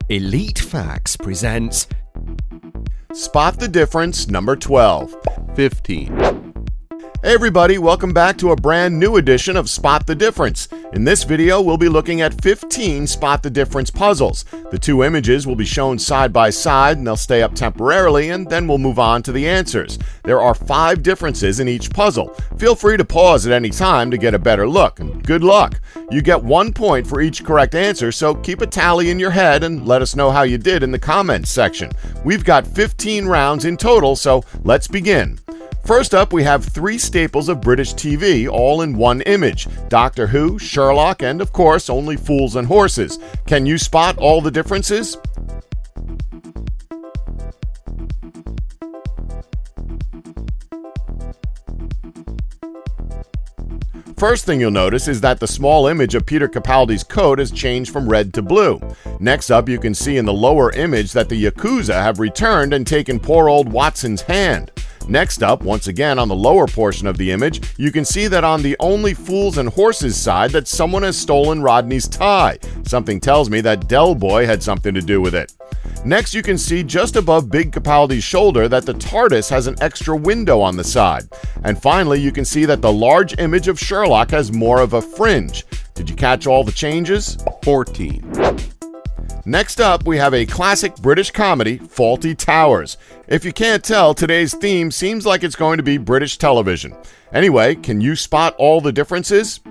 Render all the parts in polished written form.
Elite Facts presents Spot the Difference number 12. 15. Hey everybody, welcome back to a brand new edition of Spot the Difference. In this video, we'll be looking at 15 Spot the Difference puzzles. The two images will be shown side by side and they'll stay up temporarily, and then we'll move on to the answers. There are 5 differences in each puzzle. Feel free to pause at any time to get a better look, and good luck. You get 1 point for each correct answer, so keep a tally in your head and let us know how you did in the comments section. We've got 15 rounds in total, so let's begin. First up, we have 3 staples of British TV, all in one image: Doctor Who, Sherlock, and of course, Only Fools and Horses. Can you spot all the differences? First thing you'll notice is that the small image of Peter Capaldi's coat has changed from red to blue. Next up, you can see in the lower image that the Yakuza have returned and taken poor old Watson's hand. Next up, once again on the lower portion of the image, you can see that on the Only Fools and Horses side that someone has stolen Rodney's tie. Something tells me that Del Boy had something to do with it. Next, you can see just above Big Capaldi's shoulder that the TARDIS has an extra window on the side. And finally, you can see that the large image of Sherlock has more of a fringe. Did you catch all the changes? 14. Next up, we have a classic British comedy, Fawlty Towers. If you can't tell, today's theme seems like it's going to be British television. Anyway, can you spot all the differences?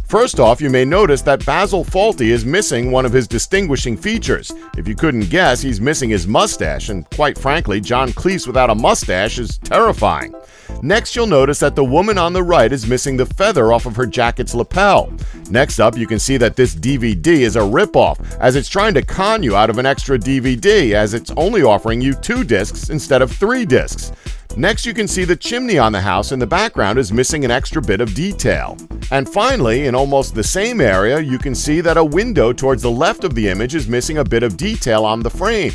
First off, you may notice that Basil Fawlty is missing one of his distinguishing features. If you couldn't guess, he's missing his mustache, and quite frankly, John Cleese without a mustache is terrifying. Next, you'll notice that the woman on the right is missing the feather off of her jacket's lapel. Next up, you can see that this DVD is a ripoff, as it's trying to con you out of an extra DVD, as it's only offering you 2 discs instead of 3 discs. Next, you can see the chimney on the house in the background is missing an extra bit of detail. And finally, in almost the same area, you can see that a window towards the left of the image is missing a bit of detail on the frame.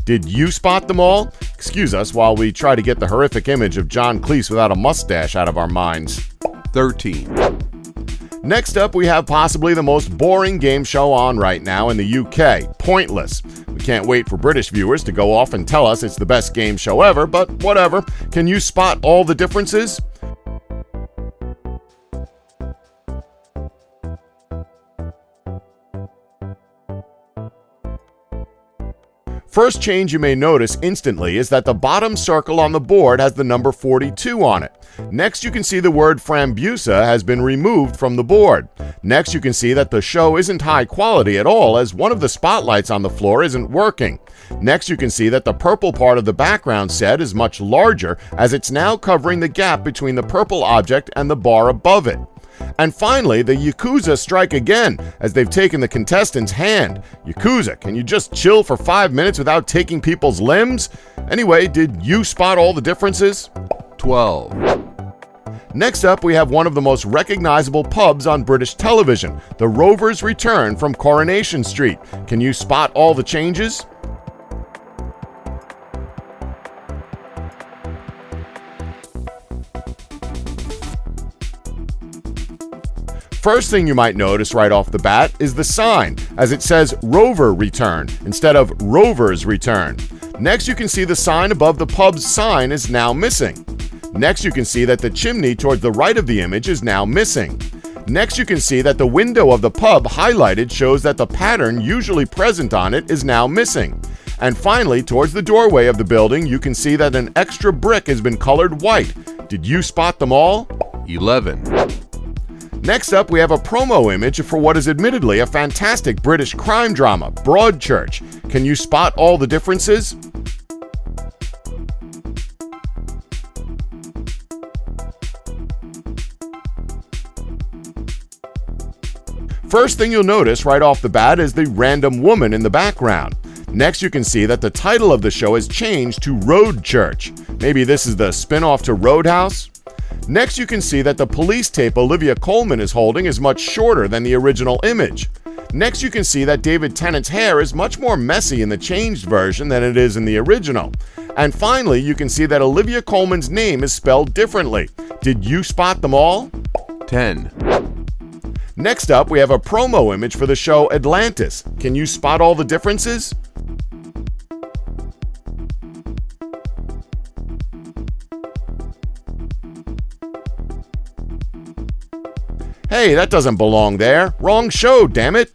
Did you spot them all? Excuse us while we try to get the horrific image of John Cleese without a mustache out of our minds. 13. Next up, we have possibly the most boring game show on right now in the UK, Pointless. We can't wait for British viewers to go off and tell us it's the best game show ever, but whatever. Can you spot all the differences? First change you may notice instantly is that the bottom circle on the board has the number 42 on it. Next, you can see the word Frambusa has been removed from the board. Next, you can see that the show isn't high quality at all, as one of the spotlights on the floor isn't working. Next, you can see that the purple part of the background set is much larger, as it's now covering the gap between the purple object and the bar above it. And finally, the Yakuza strike again, as they've taken the contestant's hand. Yakuza, can you just chill for 5 minutes without taking people's limbs? Anyway, did you spot all the differences? 12. Next up, we have one of the most recognizable pubs on British television, the Rovers return from Coronation Street. Can you spot all the changes? First thing you might notice right off the bat is the sign, as it says Rover Return instead of Rovers Return. Next, you can see the sign above the pub's sign is now missing. Next, you can see that the chimney towards the right of the image is now missing. Next, you can see that the window of the pub highlighted shows that the pattern usually present on it is now missing. And finally, towards the doorway of the building, you can see that an extra brick has been colored white. Did you spot them all? 11. Next up, we have a promo image for what is admittedly a fantastic British crime drama, Broadchurch. Can you spot all the differences? First thing you'll notice right off the bat is the random woman in the background. Next, you can see that the title of the show has changed to Roadchurch. Maybe this is the spin-off to Roadhouse? Next, you can see that the police tape Olivia Colman is holding is much shorter than the original image. Next, you can see that David Tennant's hair is much more messy in the changed version than it is in the original. And finally, you can see that Olivia Colman's name is spelled differently. Did you spot them all? 10, Next up, we have a promo image for the show Atlantis. Can you spot all the differences? Hey, that doesn't belong there. Wrong show, damn it.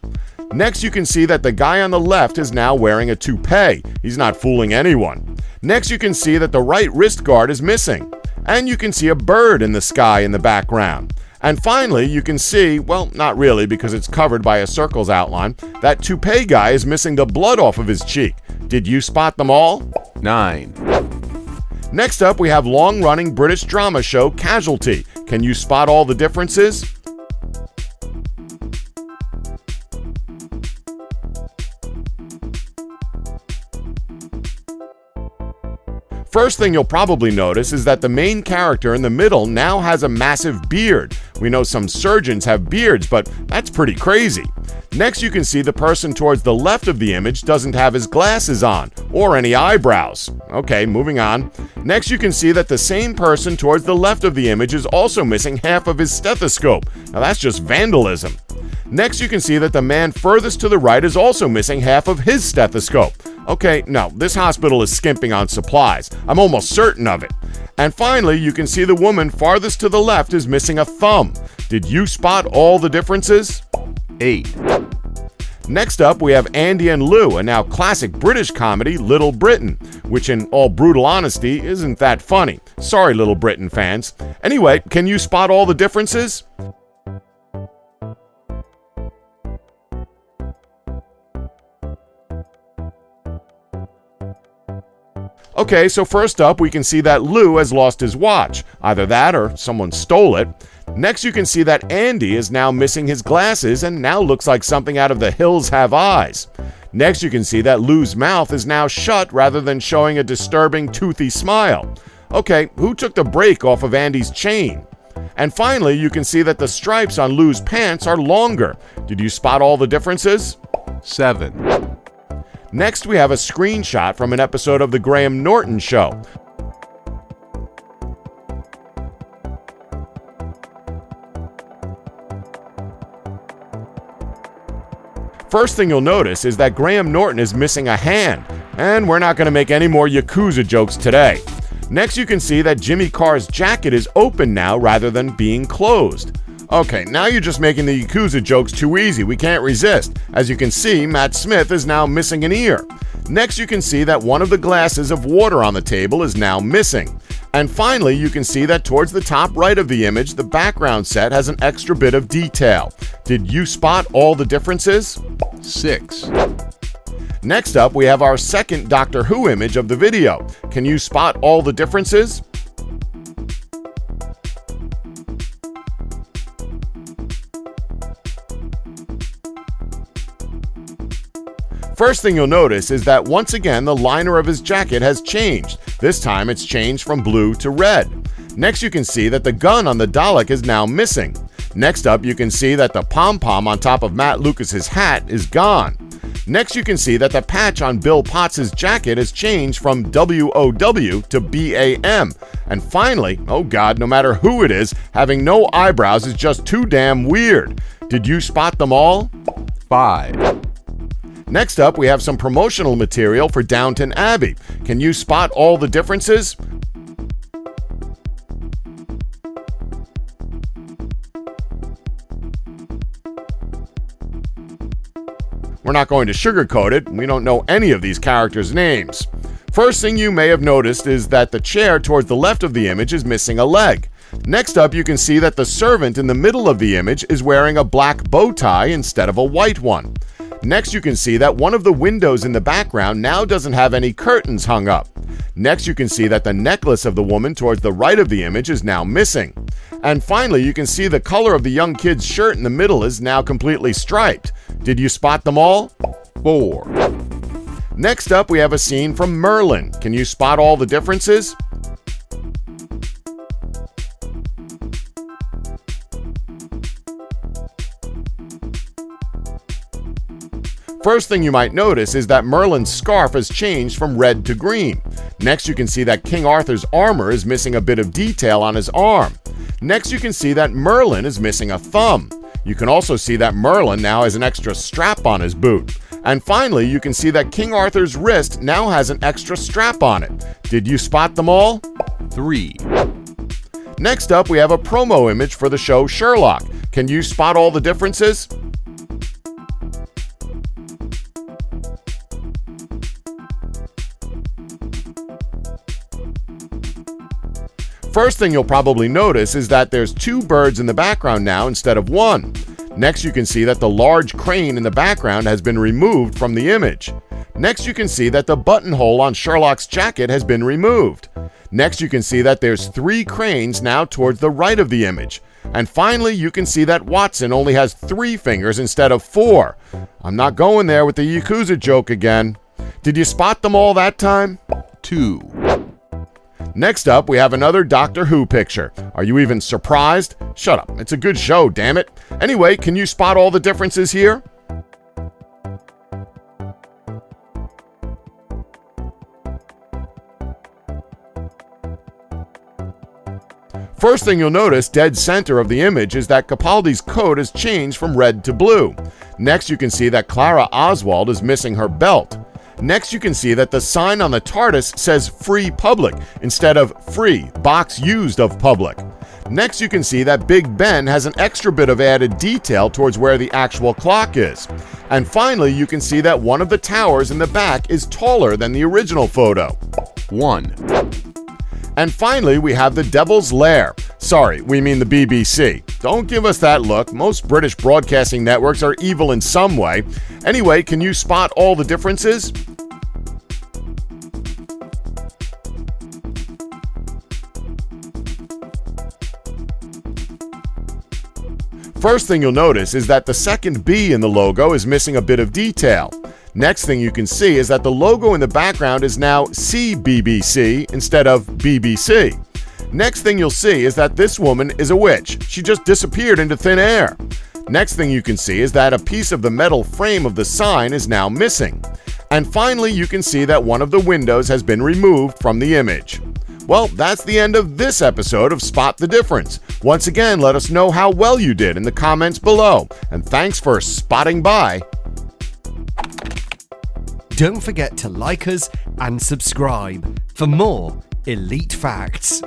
Next, you can see that the guy on the left is now wearing a toupee. He's not fooling anyone. Next, you can see that the right wrist guard is missing. And you can see a bird in the sky in the background. And finally, you can see, well, not really because it's covered by a circle's outline, that toupee guy is missing the blood off of his cheek. Did you spot them all? 9, Next up, we have long-running British drama show Casualty. Can you spot all the differences? First thing you'll probably notice is that the main character in the middle now has a massive beard. We know some surgeons have beards, but that's pretty crazy. Next, you can see the person towards the left of the image doesn't have his glasses on, or any eyebrows. Okay, moving on. Next, you can see that the same person towards the left of the image is also missing half of his stethoscope. Now that's just vandalism. Next, you can see that the man furthest to the right is also missing half of his stethoscope. Okay, no, this hospital is skimping on supplies. I'm almost certain of it. And finally, you can see the woman farthest to the left is missing a thumb. Did you spot all the differences? 8, Next up, we have Andy and Lou, a now classic British comedy, Little Britain, which in all brutal honesty isn't that funny. Sorry, Little Britain fans. Anyway, can you spot all the differences? Okay, so first up, we can see that Lou has lost his watch. Either that or someone stole it. Next, you can see that Andy is now missing his glasses and now looks like something out of The Hills Have Eyes. Next, you can see that Lou's mouth is now shut rather than showing a disturbing toothy smile. Okay, who took the break off of Andy's chain? And finally, you can see that the stripes on Lou's pants are longer. Did you spot all the differences? 7, Next, we have a screenshot from an episode of The Graham Norton Show. First thing you'll notice is that Graham Norton is missing a hand, and we're not going to make any more Yakuza jokes today. Next, you can see that Jimmy Carr's jacket is open now rather than being closed. Okay, now you're just making the Yakuza jokes too easy. We can't resist. As you can see, Matt Smith is now missing an ear. Next, you can see that one of the glasses of water on the table is now missing. And finally, you can see that towards the top right of the image, the background set has an extra bit of detail. Did you spot all the differences? 6, Next up, we have our second Doctor Who image of the video. Can you spot all the differences? First thing you'll notice is that once again the liner of his jacket has changed. This time it's changed from blue to red. Next you can see that the gun on the Dalek is now missing. Next up you can see that the pom-pom on top of Matt Lucas's hat is gone. Next you can see that the patch on Bill Potts' jacket has changed from WOW to BAM. And finally, oh god, no matter who it is, having no eyebrows is just too damn weird. Did you spot them all? 5, Next up, we have some promotional material for Downton Abbey. Can you spot all the differences? We're not going to sugarcoat it. We don't know any of these characters' names. First thing you may have noticed is that the chair towards the left of the image is missing a leg. Next up, you can see that the servant in the middle of the image is wearing a black bow tie instead of a white one. Next, you can see that one of the windows in the background now doesn't have any curtains hung up. Next, you can see that the necklace of the woman towards the right of the image is now missing. And finally, you can see the color of the young kid's shirt in the middle is now completely striped. Did you spot them all? 4, Next up, we have a scene from Merlin. Can you spot all the differences? First thing you might notice is that Merlin's scarf has changed from red to green. Next, you can see that King Arthur's armor is missing a bit of detail on his arm. Next, you can see that Merlin is missing a thumb. You can also see that Merlin now has an extra strap on his boot. And finally, you can see that King Arthur's wrist now has an extra strap on it. Did you spot them all? 3, Next up, we have a promo image for the show Sherlock. Can you spot all the differences? First thing you'll probably notice is that there's 2 birds in the background now instead of 1. Next, you can see that the large crane in the background has been removed from the image. Next, you can see that the buttonhole on Sherlock's jacket has been removed. Next, you can see that there's 3 cranes now towards the right of the image. And finally, you can see that Watson only has 3 fingers instead of 4. I'm not going there with the Yakuza joke again. Did you spot them all that time? 2, Next up, we have another Doctor Who picture. Are you even surprised? Shut up, it's a good show, damn it. Anyway, can you spot all the differences here? First thing you'll notice dead center of the image is that Capaldi's coat has changed from red to blue. Next, you can see that Clara Oswald is missing her belt. Next, you can see that the sign on the TARDIS says Free Public instead of Free, Box Used of Public. Next, you can see that Big Ben has an extra bit of added detail towards where the actual clock is. And finally, you can see that one of the towers in the back is taller than the original photo. 1, And finally, we have the Devil's Lair. Sorry, we mean the BBC. Don't give us that look. Most British broadcasting networks are evil in some way. Anyway, can you spot all the differences? First thing you'll notice is that the second B in the logo is missing a bit of detail. Next thing you can see is that the logo in the background is now CBBC instead of BBC. Next thing you'll see is that this woman is a witch. She just disappeared into thin air. Next thing you can see is that a piece of the metal frame of the sign is now missing. And finally, you can see that one of the windows has been removed from the image. Well, that's the end of this episode of Spot the Difference. Once again, let us know how well you did in the comments below. And thanks for spotting by. Don't forget to like us and subscribe for more elite facts.